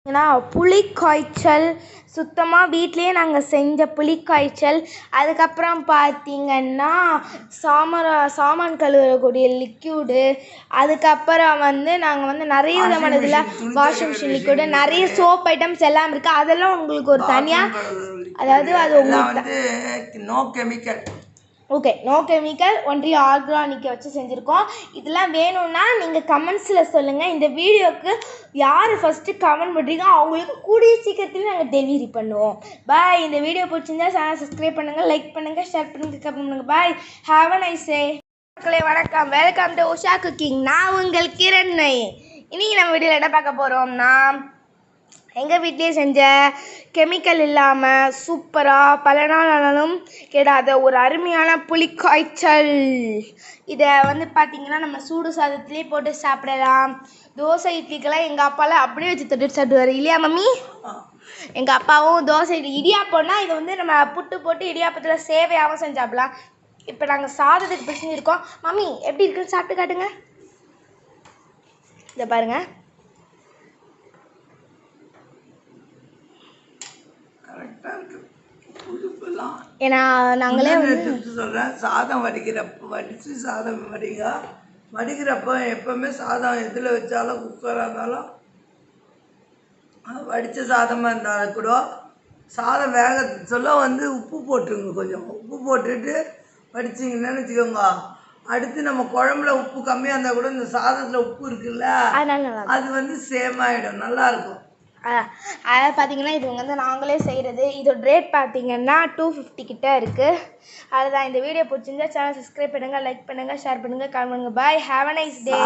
ஏன்னா புளிக்காய்ச்சல் சுத்தமாக வீட்டிலேயே நாங்கள் செஞ்ச புளிக்காய்ச்சல். அதுக்கப்புறம் பார்த்திங்கன்னா சாமான் கழுவக்கூடிய லிக்யூடு. அதுக்கப்புறம் நாங்கள் நிறைய விதமான இதில் வாஷிங் மிஷின் லிக்யூடு, நிறைய சோப் ஐட்டம்ஸ் எல்லாம் இருக்குது. அதெல்லாம் உங்களுக்கு ஒரு தனியாக, அதாவது அது உங்களுக்கு no chemical. Okay, no chemical, only ஆர்கானிக்கை வச்சு செஞ்சுருக்கோம். இதெல்லாம் வேணும்னா நீங்கள் கமெண்ட்ஸில் சொல்லுங்கள். இந்த வீடியோவுக்கு யார் ஃபஸ்ட்டு கமெண்ட் பண்ணுறீங்க அவங்களுக்கு கூடிய சீக்கிரத்தில் நாங்கள் டெலிவரி பண்ணுவோம். பாய். இந்த வீடியோ பிடிச்சிருந்தா சேனல் சப்ஸ்கிரைப் பண்ணுங்கள், லைக் பண்ணுங்கள், ஷேர் பண்ணுங்கள், கமெண்ட் பண்ணுங்கள். Bye. Have a nice day. மக்களே வணக்கம், வெல்கம் டு உஷா குக்கிங். நான் உங்கள் கிரண். இன்றைக்கி நம்ம வீடியோவில் என்ன பார்க்க போகிறோம்னா, எங்கள் வீட்லேயே செஞ்ச கெமிக்கல் இல்லாமல் சூப்பராக பல நாள் ஆனாலும் கெடாத ஒரு அருமையான புளிக்காய்ச்சல். இதை பார்த்திங்கன்னா நம்ம சூடு சாதத்துலேயே போட்டு சாப்பிடலாம். தோசை இட்லிக்கெல்லாம் எங்கள் அப்பாலாம் அப்படியே வச்சு தொட்டு சாப்பிடுவார் இல்லையா மம்மி? எங்கள் அப்பாவும் தோசை இடியாப்பம்னா இதை நம்ம புட்டு போட்டு இடியாப்பத்தில் சேவையாகவும் செஞ்சாப்பிடலாம். இப்போ நாங்கள் சாதத்துக்கு பிடிச்சிருக்கோம். மம்மி எப்படி இருக்குன்னு சாப்பிட்டு காட்டுங்க. இதை பாருங்கள். ஏன்னா நாங்களே சொல்கிறேன், சாதம் வடித்து சாதம் வடிக்கிறப்போ எப்போவுமே சாதம் எதில் வச்சாலும் குக்கராக இருந்தாலும் வடித்த சாதமாக இருந்தாலும் கூட சாதம் வேக சொல்ல உப்பு போட்டுருங்க. கொஞ்சம் உப்பு போட்டுட்டு வடிச்சிங்கன்னு வச்சுக்கோங்க. அடுத்து நம்ம குழம்புல உப்பு கம்மியாக இருந்தால் கூட இந்த சாதத்தில் உப்பு இருக்குல்ல, அது சேம் ஆகிடும், நல்லாயிருக்கும். அதை பார்த்திங்கன்னா இது நாங்களே செய்கிறது. இதோட ரேட் பார்த்திங்கன்னா 250 கிட்ட இருக்குது. அதுதான். இந்த வீடியோ பிடிச்சிருந்தா சேனல் சப்ஸ்கிரைப் பண்ணுங்கள், லைக் பண்ணுங்கள், ஷேர் பண்ணுங்கள், கமெண்ட் பண்ணுங்கள். Bye. Have a nice day.